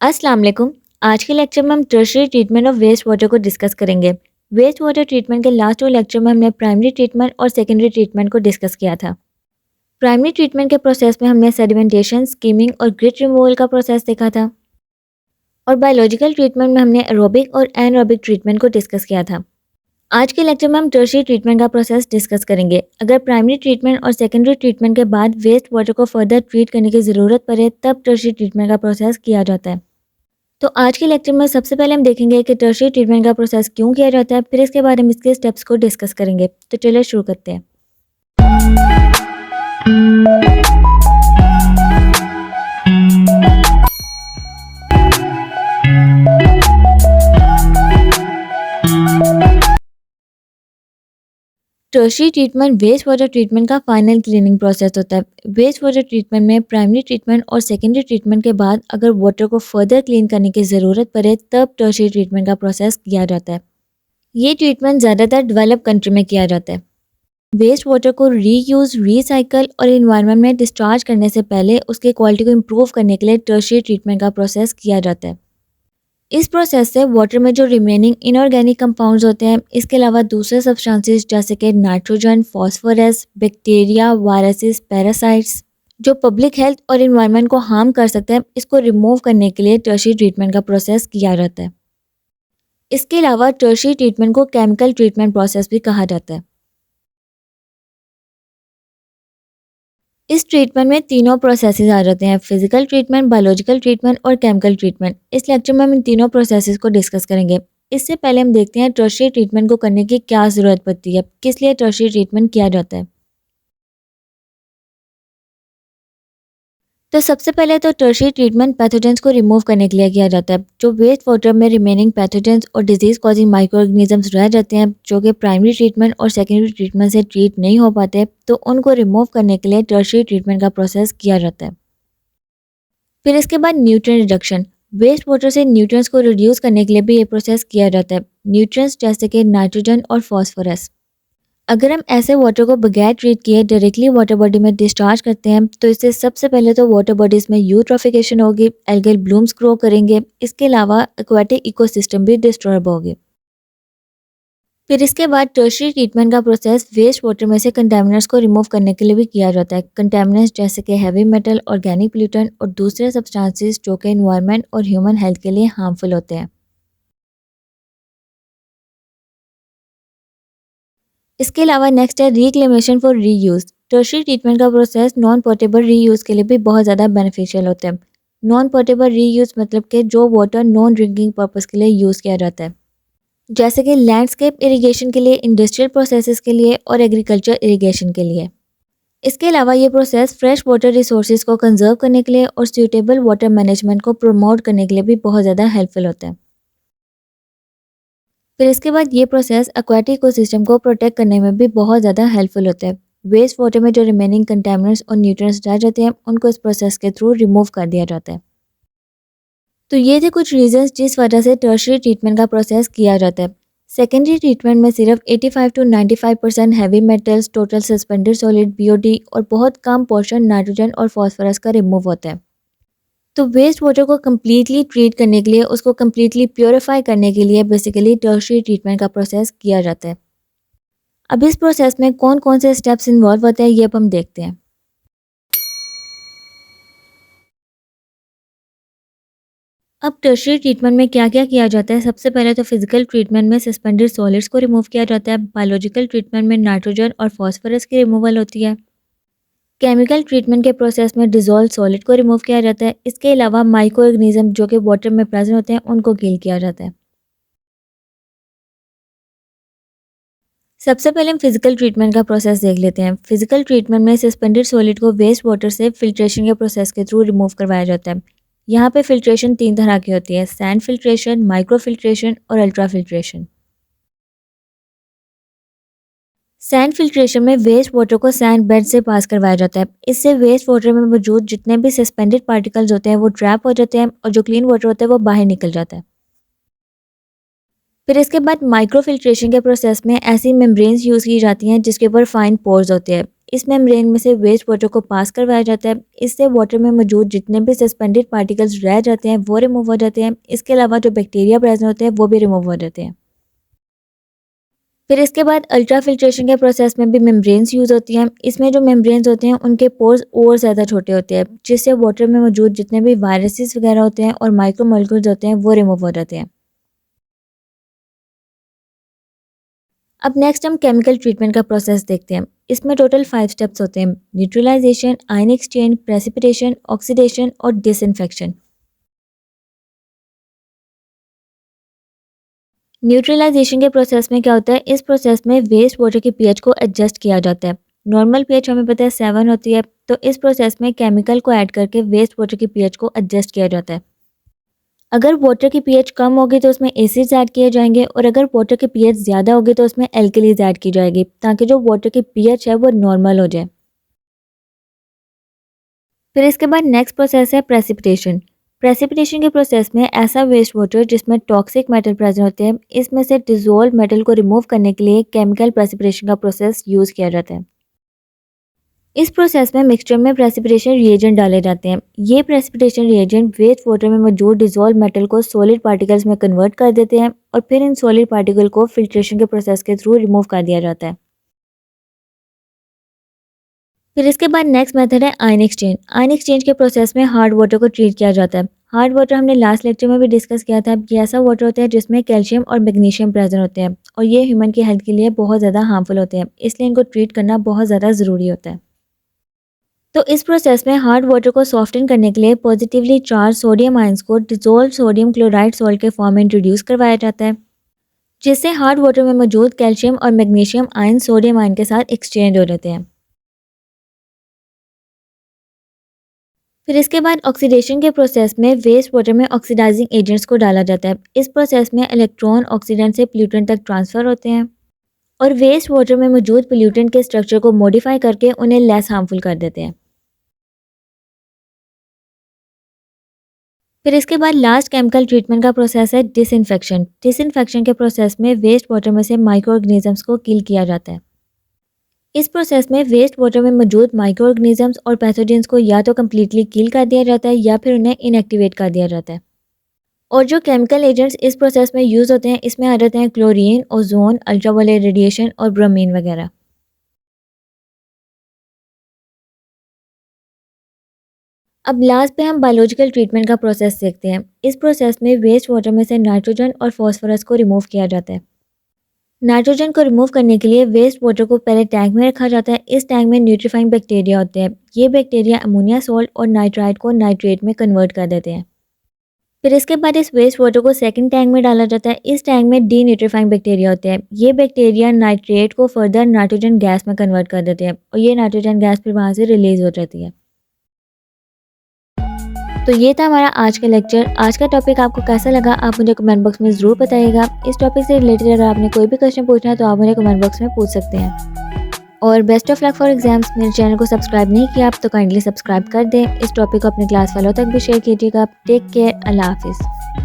अस्सलाम वालेकुम। आज के लेक्चर में हम tertiary treatment of waste water को डिस्कस करेंगे। वेस्ट वाटर ट्रीटमेंट के लास्ट 2 लेक्चर में हमने प्राइमरी ट्रीटमेंट और सेकेंडरी ट्रीटमेंट को डिस्कस किया था। प्राइमरी ट्रीटमेंट के प्रोसेस में हमने सेडिमेंटेशन, स्कीमिंग और ग्रिट रिमूवल का प्रोसेस देखा था और बायोलॉजिकल ट्रीटमेंट में हमने एरोबिक और एनरोबिक ट्रीटमेंट को डिस्कस किया था। आज के लेक्चर में हम टर्शरी ट्रीटमेंट का प्रोसेस डिस्कस करेंगे। अगर प्राइमरी ट्रीटमेंट और सेकेंडरी ट्रीटमेंट के बाद वेस्ट वाटर को फर्दर ट्रीट करने की ज़रूरत पड़े तब टर्शरी ट्रीटमेंट का प्रोसेस किया जाता है। तो आज के लेक्चर में सबसे पहले हम देखेंगे कि टर्शरी ट्रीटमेंट का प्रोसेस क्यों किया जाता है, फिर इसके बाद हम इसके स्टेप्स को डिस्कस करेंगे। तो चलिए शुरू करते हैं। Tertiary treatment waste water treatment का फाइनल क्लीनिंग प्रोसेस होता है। वेस्ट वाटर ट्रीटमेंट में प्राइमरी ट्रीटमेंट और सेकेंडरी ट्रीटमेंट के बाद अगर वाटर को फर्दर क्लीन करने की ज़रूरत पड़े तब टर्शरी ट्रीटमेंट का प्रोसेस किया जाता है। ये ट्रीटमेंट ज़्यादातर डेवलप कंट्री में किया जाता है। वेस्ट वाटर को रीयूज, रीसाइकल और इन्वायरमेंट में डिस्चार्ज करने से पहले उसकी क्वालिटी को इम्प्रूव करने के लिए टर्शरी ट्रीटमेंट का प्रोसेस किया जाता है। इस प्रोसेस से वाटर में जो रिमेनिंग इनऑर्गेनिक कंपाउंड्स होते हैं, इसके अलावा दूसरे सब्सटेंसेस जैसे कि nitrogen, phosphorus, bacteria, viruses, parasites जो पब्लिक हेल्थ और इन्वायरमेंट को हार्म कर सकते हैं, इसको रिमूव करने के लिए टर्शरी ट्रीटमेंट का प्रोसेस किया जाता है। इसके अलावा टर्शरी ट्रीटमेंट को केमिकल ट्रीटमेंट प्रोसेस भी कहा जाता है। इस ट्रीटमेंट में तीनों प्रोसेसेस आ जाते हैं: फिजिकल ट्रीटमेंट, बायोलॉजिकल ट्रीटमेंट और केमिकल ट्रीटमेंट। इस लेक्चर में हम इन तीनों प्रोसेसेस को डिस्कस करेंगे। इससे पहले हम देखते हैं टर्शरी ट्रीटमेंट को करने की क्या ज़रूरत पड़ती है, किस लिए टर्शरी ट्रीटमेंट किया जाता है। तो सबसे पहले तो टर्शरी ट्रीटमेंट पैथोजेंस को रिमूव करने के लिए किया जाता है। जो वेस्ट वाटर में रिमेनिंग पैथोजेंस और डिजीज कॉजिंग माइक्रो ऑर्गेनिजम्स रह जाते हैं जो कि प्राइमरी ट्रीटमेंट और सेकेंडरी ट्रीटमेंट से ट्रीट नहीं हो पाते, तो उनको रिमूव करने के लिए टर्शरी ट्रीटमेंट का प्रोसेस किया जाता है। फिर इसके बाद न्यूट्रिएंट रिडक्शन, वेस्ट वाटर से न्यूट्रिएंट्स को रिड्यूस करने के लिए भी ये प्रोसेस किया जाता है। न्यूट्रिएंट्स जैसे कि नाइट्रोजन और फास्फोरस। अगर हम ऐसे वाटर को बगैर ट्रीट किए डायरेक्टली वाटर बॉडी में डिस्चार्ज करते हैं तो इससे सबसे पहले तो वाटर बॉडीज में यूट्रोफिकेशन होगी, एल्गल ब्लूम्स ग्रो करेंगे। इसके अलावा एक्वाटिक इकोसिस्टम भी डिस्टर्ब होगी। फिर इसके बाद टर्शरी ट्रीटमेंट का प्रोसेस वेस्ट वाटर में से कंटेमिनेंट्स को रिमूव करने के लिए भी किया जाता है। कंटेमिनेंट्स जैसे कि हैवी मेटल, ऑर्गेनिक पोल्यूटेंट और दूसरे सब्सटेंसेस जो कि एनवायरनमेंट और ह्यूमन हेल्थ के लिए हार्मफुल होते हैं। इसके अलावा नेक्स्ट है reclamation for reuse. Tertiary treatment का प्रोसेस नॉन पोर्टेबल रीयूज के लिए भी बहुत ज़्यादा बेनिफिशियल होता है। नॉन पोर्टेबल रीयूज मतलब कि जो वाटर नॉन ड्रिंकिंग पर्पस के लिए यूज़ किया जाता है, जैसे कि लैंडस्केप इरिगेशन के लिए, इंडस्ट्रियल प्रोसेसेस के लिए और एग्रीकल्चर इरिगेशन के लिए। इसके अलावा ये प्रोसेस फ्रेश वाटर रिसोर्सेज को कंजर्व करने के लिए और सूटेबल वाटर मैनेजमेंट को प्रमोट करने के लिए भी बहुत ज़्यादा हेल्पफुल होता है। फिर इसके बाद ये प्रोसेस एक्वाटिक इकोसिस्टम को प्रोटेक्ट करने में भी बहुत ज़्यादा हेल्पफुल होता है। वेस्ट वाटर में जो रिमेनिंग कंटेमिनेंट्स और न्यूट्रिएंट्स रह जाते हैं उनको इस प्रोसेस के थ्रू रिमूव कर दिया जाता है। तो ये थे कुछ रीजंस जिस वजह से टर्शरी ट्रीटमेंट का प्रोसेस किया जाता है। सेकेंडरी ट्रीटमेंट में सिर्फ 85 to 95% heavy metals, total suspended solid BOD और बहुत कम पोर्शन नाइट्रोजन और फास्फोरस का रिमूव होता है। तो वेस्ट वाटर को कम्प्लीटली ट्रीट करने के लिए, उसको कम्प्लीटली प्योरीफाई करने के लिए बेसिकली टर्शरी ट्रीटमेंट का प्रोसेस किया जाता है। अब इस प्रोसेस में कौन कौन से स्टेप्स इन्वॉल्व होते हैं ये अब हम देखते हैं। अब टर्शरी ट्रीटमेंट में क्या क्या किया जाता है। सबसे पहले तो फिजिकल ट्रीटमेंट में सस्पेंडेड सॉलिड्स को रिमूव किया जाता है। बायोलॉजिकल ट्रीटमेंट में नाइट्रोजन और फास्फोरस की रिमूवल होती है। केमिकल ट्रीटमेंट के प्रोसेस में डिजोल्व सॉलिड को रिमूव किया जाता है। इसके अलावा माइक्रो ऑर्गेनिज्म जो कि वाटर में प्रेजेंट होते हैं उनको किल किया जाता है। सबसे पहले हम फिजिकल ट्रीटमेंट का प्रोसेस देख लेते हैं। फिजिकल ट्रीटमेंट में सस्पेंडेड सॉलिड को वेस्ट वाटर से फिल्ट्रेशन के प्रोसेस के थ्रू रिमूव करवाया जाता है। यहाँ पे फिल्ट्रेशन 3 तरह की होती है: सैंड फिल्ट्रेशन, माइक्रो फिल्ट्रेशन और अल्ट्रा फिल्ट्रेशन। सैंड फिल्ट्रेशन में वेस्ट वाटर को सैंड बेड से पास करवाया जाता है। इससे वेस्ट वाटर में मौजूद जितने भी सस्पेंडेड पार्टिकल्स होते हैं वो ट्रैप हो जाते हैं और जो क्लीन वाटर होता है वो बाहर निकल जाता है। फिर इसके बाद माइक्रो फिल्ट्रेशन के प्रोसेस में ऐसी मेम्ब्रेन्स यूज़ की जाती हैं जिसके ऊपर फाइन पोर्स होते हैं। इस मेम्ब्रेन में से वेस्ट वाटर को पास करवाया जाता है। इससे वाटर में मौजूद जितने भी सस्पेंडेड पार्टिकल्स रह जाते हैं वो रिमूव हो जाते हैं। इसके अलावा जो बैक्टीरिया प्रेजेंट होते हैं वो भी रिमूव हो जाते हैं। फिर इसके बाद अल्ट्रा फिल्ट्रेशन के प्रोसेस में भी मेम्ब्रेन्स यूज़ होती हैं। इसमें जो मेम्ब्रेन्स होते हैं उनके पोर्स और ज़्यादा छोटे होते हैं, जिससे वाटर में मौजूद जितने भी वायरसेस वगैरह होते हैं और माइक्रो मॉलिक्यूल्स होते हैं वो रिमूव हो जाते हैं। अब नेक्स्ट हम केमिकल ट्रीटमेंट का प्रोसेस देखते हैं। इसमें टोटल 5 स्टेप्स होते हैं: neutralization, ion exchange, precipitation, oxidation और डिसइंफेक्शन। न्यूट्रलाइजेशन के प्रोसेस में क्या होता है, इस प्रोसेस में वेस्ट वाटर के पीएच को एडजस्ट किया जाता है। नॉर्मल पीएच हमें पता है 7 होती है, तो इस प्रोसेस में केमिकल को ऐड करके वेस्ट वाटर के पीएच को एडजस्ट किया जाता है। अगर वाटर की पीएच कम होगी तो उसमें एसिड्स ऐड किए जाएंगे, और अगर वाटर की पीएच ज़्यादा होगी तो उसमें एल्कलीज ऐड की जाएगी, ताकि जो वाटर की पीएच है वो नॉर्मल हो जाए। फिर इसके बाद नेक्स्ट प्रोसेस है प्रेसिपिटेशन। प्रेसिपिटेशन के प्रोसेस में ऐसा वेस्ट वाटर जिसमें टॉक्सिक मेटल प्रेजेंट होते हैं, इसमें से डिसॉल्व मेटल को रिमूव करने के लिए केमिकल प्रेसिपिटेशन का प्रोसेस यूज़ किया जाता है। इस प्रोसेस में मिक्सचर में प्रेसिपिटेशन रिएजेंट डाले जाते हैं। ये प्रेसिपिटेशन रिएजेंट वेस्ट वाटर में मौजूद डिसॉल्व मेटल को सॉलिड पार्टिकल्स में कन्वर्ट कर देते हैं, और फिर इन सॉलिड पार्टिकल को फिल्ट्रेशन के प्रोसेस के थ्रू रिमूव कर दिया जाता है। फिर इसके बाद नेक्स्ट मेथड है आयन एक्सचेंज। आयन एक्सचेंज के प्रोसेस में हार्ड वाटर को ट्रीट किया जाता है। हार्ड वाटर हमने लास्ट लेक्चर में भी डिस्कस किया था। ये ऐसा वाटर होता है जिसमें कैल्शियम और मैग्नीशियम प्रेजेंट होते हैं, और ये ह्यूमन की हेल्थ के लिए बहुत ज़्यादा हार्मफुल होते हैं, इसलिए इनको ट्रीट करना बहुत ज़्यादा ज़रूरी होता है। तो इस प्रोसेस में हार्ड वाटर को सॉफ्टन करने के लिए पॉजिटिवली चार्ज सोडियम आयंस को डिसॉल्व सोडियम क्लोराइड सॉल्ट के फॉर्म में इंट्रोड्यूस करवाया जाता है, जिससे हार्ड वाटर में मौजूद कैल्शियम और मैग्नीशियम आयन सोडियम आयन के साथ एक्सचेंज हो जाते हैं। फिर इसके बाद ऑक्सीडेशन के प्रोसेस में वेस्ट वाटर में ऑक्सीडाइजिंग एजेंट्स को डाला जाता है। इस प्रोसेस में इलेक्ट्रॉन ऑक्सीडेंट से पोल्यूटेंट तक ट्रांसफ़र होते हैं, और वेस्ट वाटर में मौजूद पोल्यूटेंट के स्ट्रक्चर को मॉडिफाई करके उन्हें लेस हार्मफुल कर देते हैं। फिर इसके बाद लास्ट केमिकल ट्रीटमेंट का प्रोसेस है डिसइंफेक्शन। डिसइंफेक्शन के प्रोसेस में वेस्ट वाटर में से माइक्रो ऑर्गेनिजम्स को किल किया जाता है। इस प्रोसेस में वेस्ट वाटर में मौजूद माइक्रो ऑर्गेनिजम्स और पैथोजेंस को या तो कम्प्लीटली किल कर दिया जाता है या फिर उन्हें इनएक्टिवेट कर दिया जाता है। और जो केमिकल एजेंट्स इस प्रोसेस में यूज़ होते हैं, इसमें आ जाते हैं क्लोरीन, ओजोन, अल्ट्रावायलेट रेडिएशन और ब्रोमीन वगैरह। अब लास्ट पे हम बायोलॉजिकल ट्रीटमेंट का प्रोसेस देखते हैं। इस प्रोसेस में वेस्ट वाटर में से नाइट्रोजन और फॉस्फोरस को रिमूव किया जाता है। नाइट्रोजन को रिमूव करने के लिए वेस्ट वाटर को पहले टैंक में रखा जाता है। इस टैंक में न्यूट्रीफाइंग बैक्टीरिया होते हैं। ये बैक्टीरिया अमोनिया सॉल्ट और नाइट्राइट को नाइट्रेट में कन्वर्ट कर देते हैं। फिर इसके बाद इस वेस्ट वाटर को सेकंड टैंक में डाला जाता है। इस टैंक में डी न्यूट्रीफाइंग बैक्टीरिया होते हैं। ये बैक्टीरिया नाइट्रेट को फर्दर नाइट्रोजन गैस में कन्वर्ट कर देते हैं, और ये नाइट्रोजन गैस फिर वहाँ से रिलीज हो जाती है। तो ये था हमारा आज का लेक्चर। आज का टॉपिक आपको कैसा लगा आप मुझे कमेंट बॉक्स में ज़रूर बताइएगा। इस टॉपिक से रिलेटेड अगर आपने कोई भी क्वेश्चन पूछना है तो आप मुझे कमेंट बॉक्स में पूछ सकते हैं। और best of luck for exams. मेरे चैनल को सब्सक्राइब नहीं किया आप तो काइंडली सब्सक्राइब कर दें। इस टॉपिक को अपने क्लास वालों तक भी शेयर कीजिएगा। टेक केयर, अल्लाह हाफिज़।